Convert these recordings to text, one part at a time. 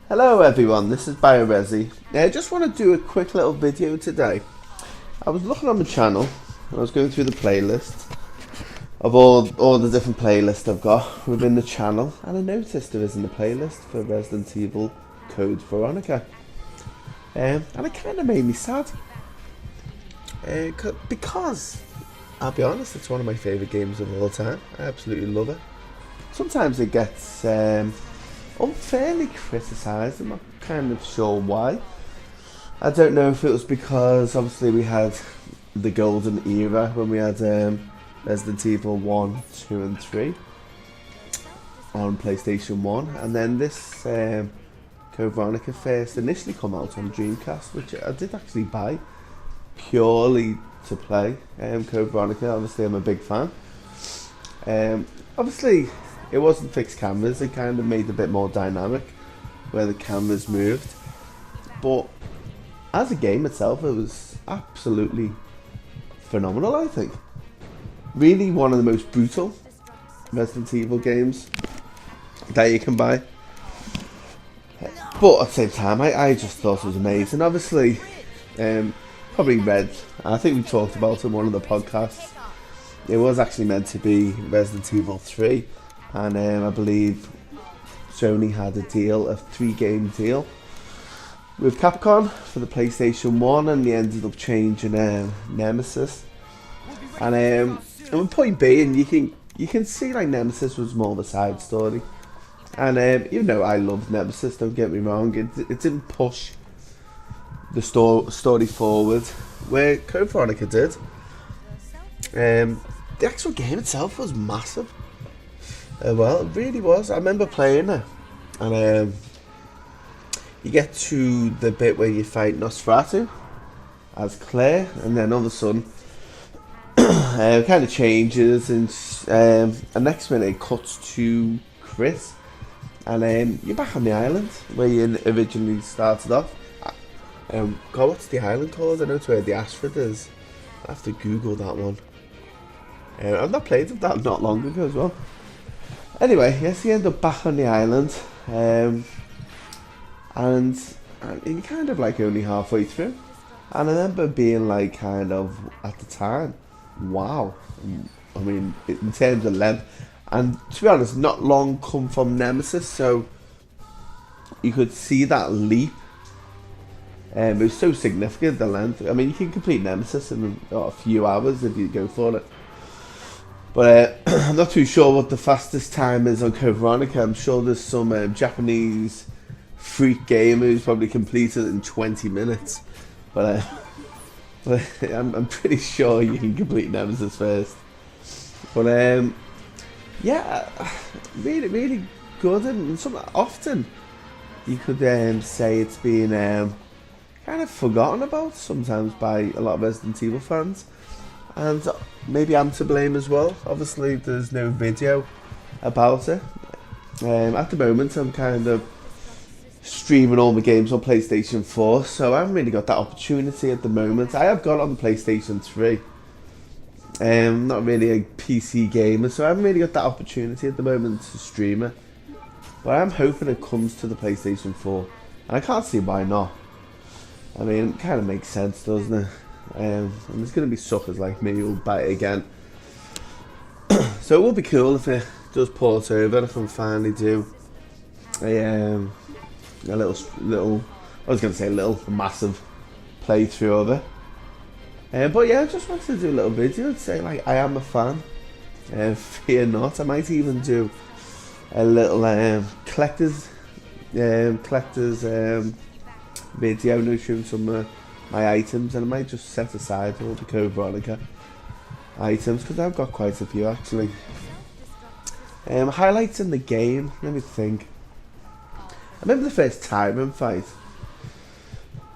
Hello everyone, this is Resi-Bio. I just want to do a quick little video today. I was looking on the channel, I was going through the playlist of all the different playlists I've got within the channel, and I noticed there isn't a playlist for Resident Evil Code Veronica. And it kind of made me sad. Because, I'll be honest, it's one of my favourite games of all time. I absolutely love it. Sometimes it gets unfairly criticised. I'm not kind of sure why. I don't know if it was because obviously we had the golden era when we had Resident Evil 1, 2 and 3 on PlayStation 1, and then this Code Veronica first initially come out on Dreamcast, which I did actually buy purely to play Code Veronica. Obviously I'm a big fan. Obviously it wasn't fixed cameras, it kind of made it a bit more dynamic where the cameras moved, but as a game itself it was absolutely phenomenal. I think really one of the most brutal Resident Evil games that you can buy, but at the same time I just thought it was amazing. Obviously probably read, I think we talked about it in one of the podcasts, it was actually meant to be Resident Evil 3, and I believe Sony had a 3-game deal with Capcom for the PlayStation 1, and they ended up changing Nemesis. And with point being, you can see like Nemesis was more of a side story, and even though I loved Nemesis, don't get me wrong, it didn't push the story forward where Code Veronica did. The actual game itself was massive. Well, it really was. I remember playing it, and you get to the bit where you fight Nosferatu as Claire, and then all of a sudden it kind of changes, and next minute it cuts to Chris, and you're back on the island where you originally started off. God, what's the island called? I know it's where the Ashford is. I have to Google that one. I've not played it that not long ago as well. Anyway, yes, you end up back on the island, and you're kind of like only halfway through. And I remember being like, kind of at the time, wow. I mean, in terms of length, and to be honest, not long come from Nemesis, so you could see that leap. It was so significant, the length. I mean, you can complete Nemesis in a few hours if you go for it. But I'm not too sure what the fastest time is on Code Veronica. I'm sure there's some Japanese freak gamer who's probably completed it in 20 minutes. But I'm pretty sure you can complete Nemesis first. But yeah, really good. And often you could say it's been kind of forgotten about sometimes by a lot of Resident Evil fans. And maybe I'm to blame as well. Obviously there's no video about it. At the moment I'm kind of streaming all my games on PlayStation 4, so I haven't really got that opportunity at the moment. I have got it on the PlayStation 3. Not really a PC gamer, so I haven't really got that opportunity at the moment to stream it. But I'm hoping it comes to the PlayStation 4, and I can't see why not. I mean, it kind of makes sense, doesn't it? And there's going to be suckers like me who'll buy it again. So it would be cool if it does port over, if I can finally do a little, I was going to say a massive playthrough of it. But yeah, I just wanted to do a little video and say like, I am a fan. Fear not. I might even do a little collector's video, no, showing some my items, and I might just set aside all the Code Veronica items because I've got quite a few actually. Highlights in the game, let me think. I remember the first Tyrant fight.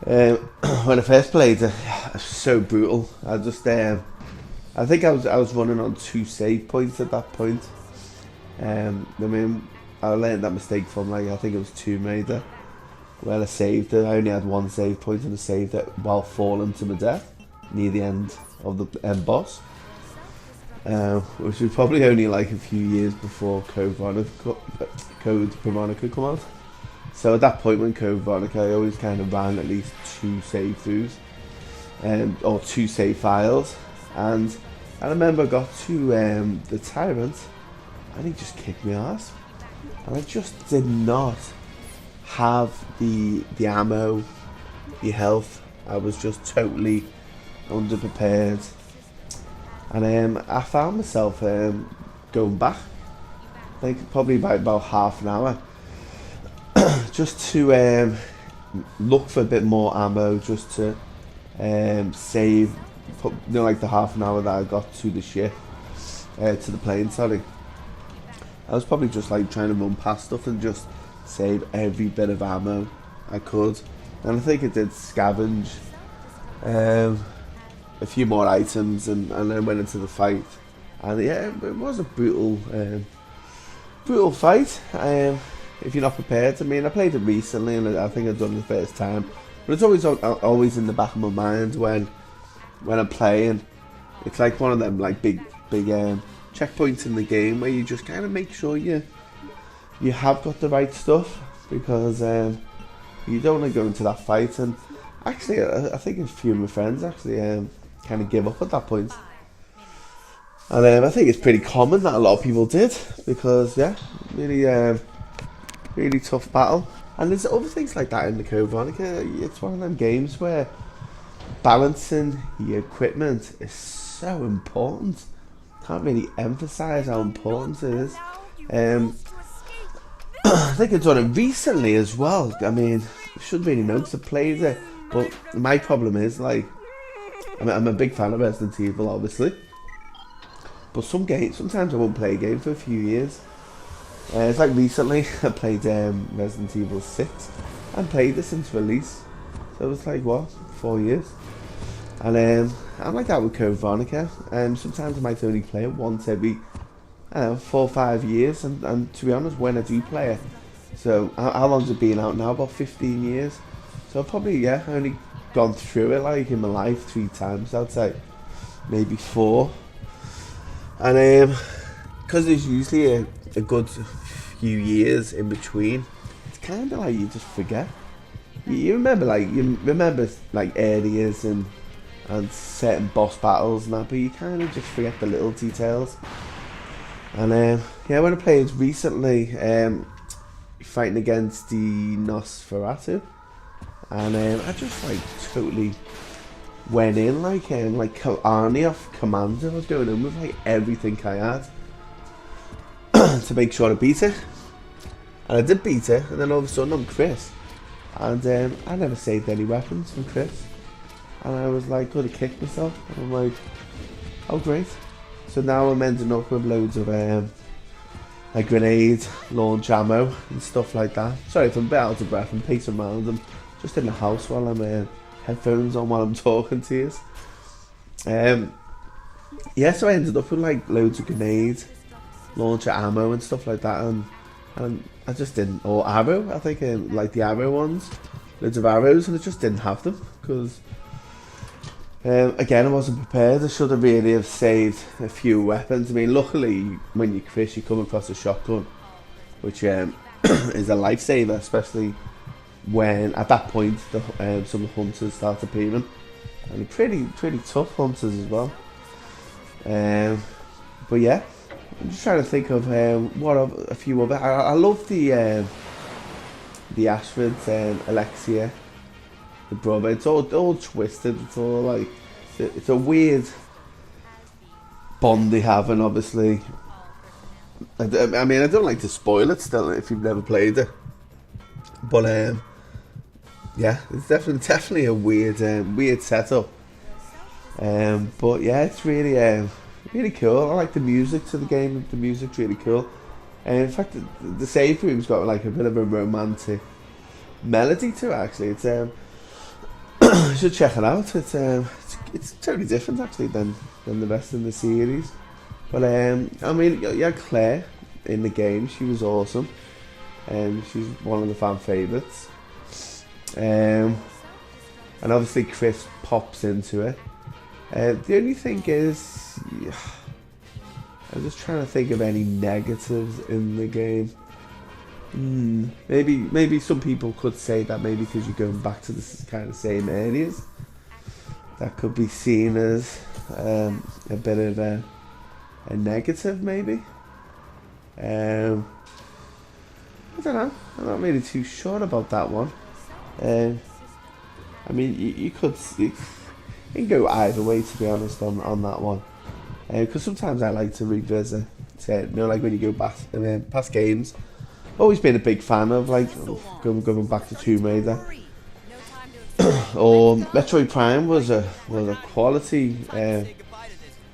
When I first played it, it was so brutal. I think I was running on 2 save points at that point. I mean, I learned that mistake from I think it was Tomb Raider, where I saved it. I only had 1 save point, and I saved it while falling to my death near the end of the end boss, which was probably only like a few years before Code Veronica come out. So at that point when Code Veronica, I always kind of ran at least 2 save throughs, or 2 save files, and I remember I got to the Tyrant, and he just kicked me ass, and I just did not have the ammo, the health. I was just totally underprepared, and I found myself going back, I think probably about half an hour, just to look for a bit more ammo, just to save, you know, like the half an hour that I got to the ship, to the plane, sorry. I was probably just like trying to run past stuff and just save every bit of ammo I could. And I think I did scavenge a few more items, and then went into the fight. And yeah, it was a brutal fight. If you're not prepared. I mean, I played it recently, and I think I've done it the first time. But it's always in the back of my mind when I'm playing. It's like one of them like big checkpoints in the game where you just kind of make sure you have got the right stuff, because you don't want to go into that fight. And actually, I think a few of my friends actually kind of give up at that point. And I think it's pretty common that a lot of people did, because yeah, really tough battle. And there's other things like that in the Code Veronica. It's one of them games where balancing your equipment is so important. Can't really emphasize how important it is. I think I've done it recently as well. I mean, I should really know because I played it, but my problem is, like, I'm a big fan of Resident Evil, obviously, but sometimes I won't play a game for a few years. It's like recently I played Resident Evil 6 and played it since release, so it was like, what, 4 years? And I'm like that with Code Veronica. Sometimes I might only play it once every 4 or 5 years, and to be honest, when I do play it, so how long's it been out now? About 15 years. So I've probably, yeah, only gone through it like in my life 3 times, I'd say, maybe 4. And because there's usually a good few years in between, it's kind of like you just forget. You remember like areas and certain boss battles and that, but you kind of just forget the little details. And yeah, when I played recently, fighting against the Nosferatu, and I just like totally went in like Arnie off Commander. I was going in with like everything I had to make sure I beat it, and I did beat it. And then all of a sudden I'm Chris, and I never saved any weapons from Chris, and I was like, could have kicked myself. And I'm like, oh great. So now I'm ending up with loads of like grenade launch ammo and stuff like that. Sorry if I'm a bit out of breath, I'm pacing around. I'm just in the house while I'm headphones on while I'm talking to you. Yeah, so I ended up with like loads of grenade launcher ammo and stuff like that, and I just didn't, or arrow, I think, like the arrow ones, loads of arrows, and I just didn't have them because again, I wasn't prepared. I should have really have saved a few weapons. I mean, luckily when you're Chris, you come across a shotgun, which is a lifesaver, especially when at that point some of the hunters start appearing, and pretty tough hunters as well. But yeah, I'm just trying to think of a few other. I love the Ashford Alexia, the brother. It's all twisted. It's all like, it's a weird bond they have, and obviously, I mean, I don't like to spoil it still if you've never played it, but yeah, it's definitely a weird setup. But yeah, it's really cool. I like the music to the game. The music's really cool. In fact, the save room's got like a bit of a romantic melody to it. Actually, it's you should check it out. It's totally different actually than the rest of the series. But I mean, yeah, Claire in the game, she was awesome. She's one of the fan favourites. And obviously Chris pops into it. The only thing is, I'm just trying to think of any negatives in the game. Maybe some people could say that maybe because you're going back to the kind of same areas, that could be seen as a bit of a negative, maybe. I don't know. I'm not really too sure about that one. I mean, you can go either way, to be honest, on that one. Because sometimes I like to revisit, like when you go back past games. Always been a big fan of like going back to Tomb Raider. Or Metroid Prime was a quality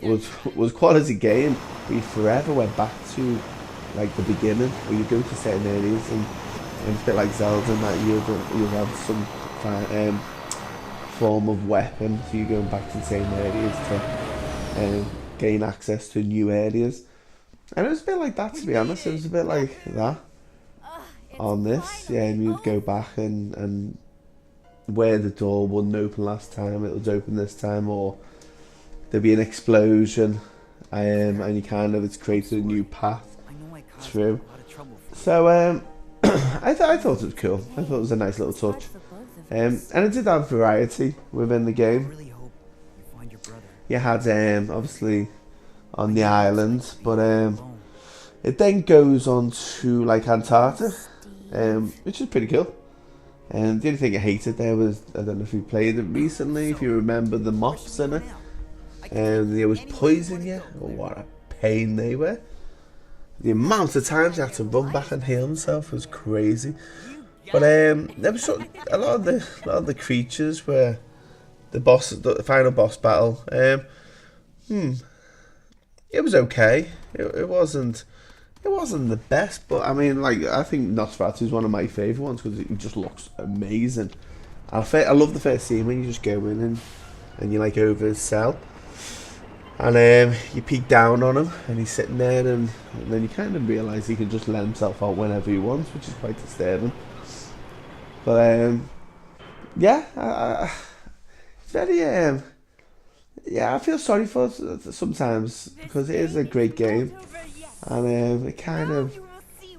was quality game. We forever went back to like the beginning, where you go to certain areas, and it's a bit like Zelda, and that you'll have some form of weapon, so you're going back to the same areas to gain access to new areas. And it was a bit like that, to be honest. It was a bit like that on this. Yeah, and you'd go back and where the door wouldn't open last time, it would open this time, or there'd be an explosion, and you kind of, it's created a new path through. So I thought it was cool. I thought it was a nice little touch, and it did have variety within the game. You had obviously on the island, but it then goes on to like Antarctica, which is pretty cool. And the only thing I hated there was, I don't know if you played it recently, if you remember the moths in it, and they always poison you. Oh, what a pain they were. The amount of times you had to run back and heal himself was crazy. But there was a lot of the creatures were the final boss battle. It was okay. It wasn't the best, but I mean, like, I think Nosferatu is one of my favourite ones because it just looks amazing. I love the first scene when you just go in and you like over his cell, and you peek down on him and he's sitting there, and then you kind of realise he can just let himself out whenever he wants, which is quite disturbing. But yeah, it's very yeah, I feel sorry for it sometimes because it is a great game, and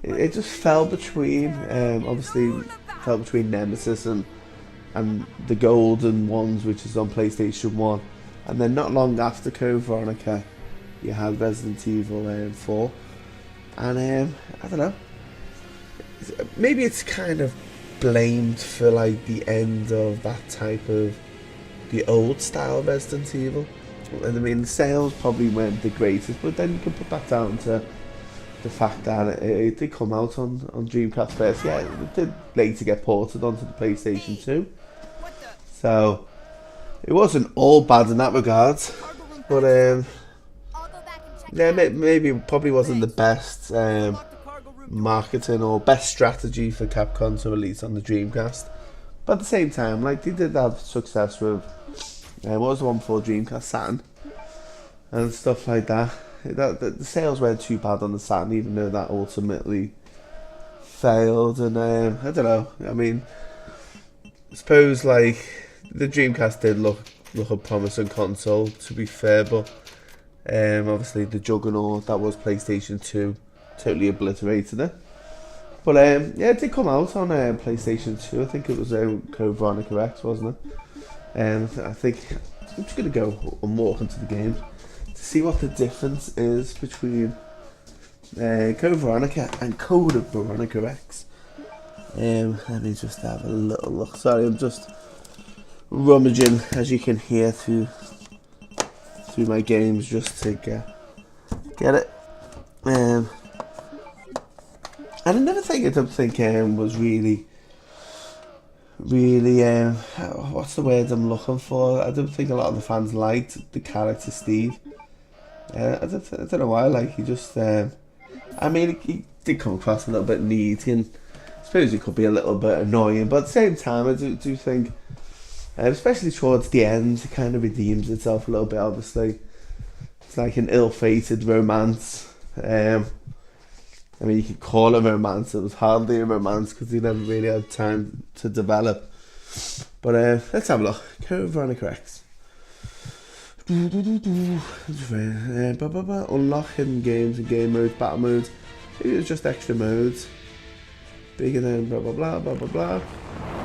it just fell between obviously fell between Nemesis and the golden ones, which is on PlayStation 1, and then not long after Code Veronica you had Resident Evil 4, and I don't know, maybe it's kind of blamed for like the end of that type of the old style Resident Evil. And I mean, the sales probably weren't the greatest, but then you can put that down to the fact that it did come out on Dreamcast first. Yeah, it did later get ported onto the PlayStation 2, so it wasn't all bad in that regard. But yeah, maybe it probably wasn't the best marketing or best strategy for Capcom to release on the Dreamcast. But at the same time, like, they did have success with what was the one before Dreamcast, Saturn, and stuff like that. The sales weren't too bad on the Saturn, even though that ultimately failed. And I don't know. I mean, I suppose like the Dreamcast did look a promising console, to be fair, but obviously the juggernaut that was PlayStation 2 totally obliterated it. But yeah, it did come out on PlayStation 2. I think it was Code Veronica X, wasn't it? And I think I'm just going to go and walk into the game to see what the difference is between Code Veronica and Code Veronica X. Let me just have a little look. Sorry, I'm just rummaging, as you can hear, through my games just to get it. And another thing I don't think was really, what's the word I'm looking for? I don't think a lot of the fans liked the character Steve. I don't know why. Like, he just, I mean, he did come across a little bit needy, and I suppose he could be a little bit annoying. But at the same time, I do think, especially towards the end, it kind of redeems itself a little bit. Obviously, it's like an ill-fated romance. I mean, you could call it a romance. It was hardly a romance because he never really had time to develop. But let's have a look. Code Veronica X. Unlock hidden games and game modes, battle modes. Maybe it was just extra modes. bigger than blah blah blah blah blah blah.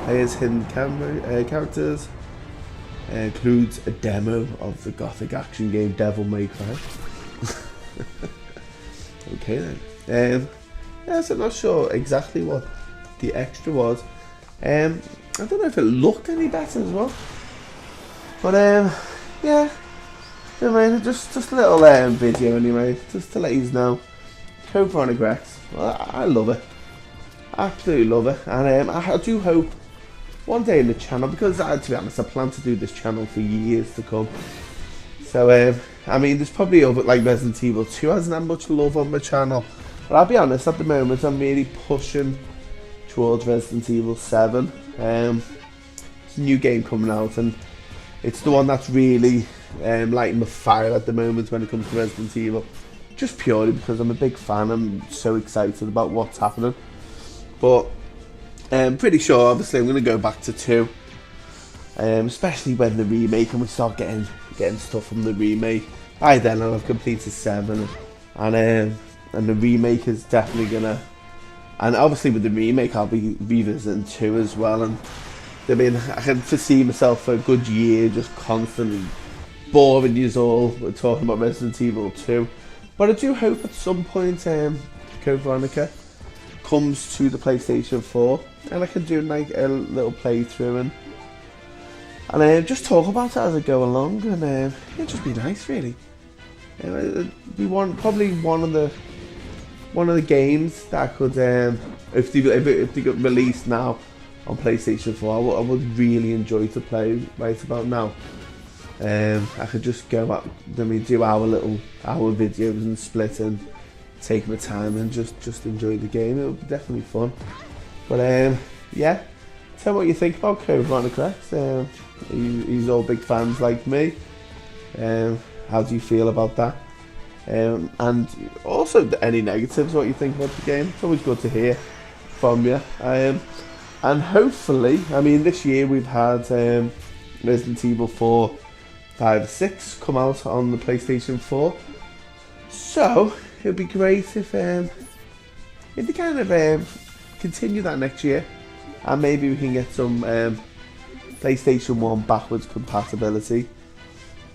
Players hidden characters. Includes a demo of the gothic action game Devil May Cry. Okay then. So I'm not sure exactly what the extra was. I don't know if it looked any better as well. But yeah. Anyway, just a little video anyway, just to let you know. Code Veronica X. Well, I love it. Absolutely love it. And I do hope one day in the channel, because to be honest, I plan to do this channel for years to come. So I mean, there's probably over like Resident Evil 2 hasn't had much love on my channel, but I'll be honest, at the moment I'm really pushing towards Resident Evil 7. It's a new game coming out, and it's the one that's really lighting the fire at the moment when it comes to Resident Evil. Just purely because I'm a big fan. I'm so excited about what's happening. But I'm pretty sure, obviously, I'm going to go back to 2. Especially when the remake, and we start getting stuff from the remake. By then I'll have completed 7, and the remake is definitely gonna. And obviously with the remake, I'll be revisiting 2 as well. And I mean, I can foresee myself for a good year just constantly boring you all with talking about Resident Evil 2. But I do hope at some point Code Veronica comes to the PlayStation 4, and I can do like a little playthrough and just talk about it as I go along, and it'd just be nice, really. It'd be probably one of the games that could, if they got released now on PlayStation 4, I would really enjoy to play right about now. I could just go up, do our videos and split and take my time and just enjoy the game. It would be definitely fun. But yeah, tell me what you think about Code Veronica. He's all big fans like me. How do you feel about that? And also any negatives, what you think about the game. It's always good to hear from you. And hopefully, I mean, this year we've had Resident Evil 4, 5, 6 come out on the PlayStation 4. So it would be great if they kind of continue that next year, and maybe we can get some PlayStation 1 backwards compatibility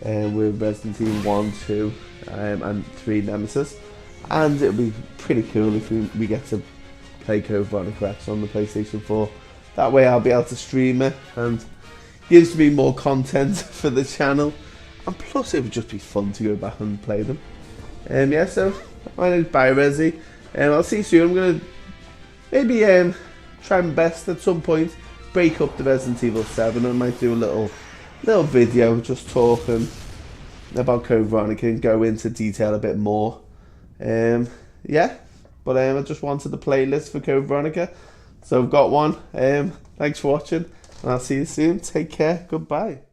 with Resident Evil 1, 2 and 3 Nemesis. And it would be pretty cool if we get to play Code Veronica X on the PlayStation 4. That way I'll be able to stream it, and gives me more content for the channel, and plus it would just be fun to go back and play them. Yeah, so my name's Resi, and I'll see you soon. I'm going to maybe try my best at some point break up the Resident Evil 7. I might do a little video just talking about Code Veronica and go into detail a bit more. Yeah, but I just wanted the playlist for Code Veronica, so I've got one. Thanks for watching, and I'll see you soon. Take care. Goodbye.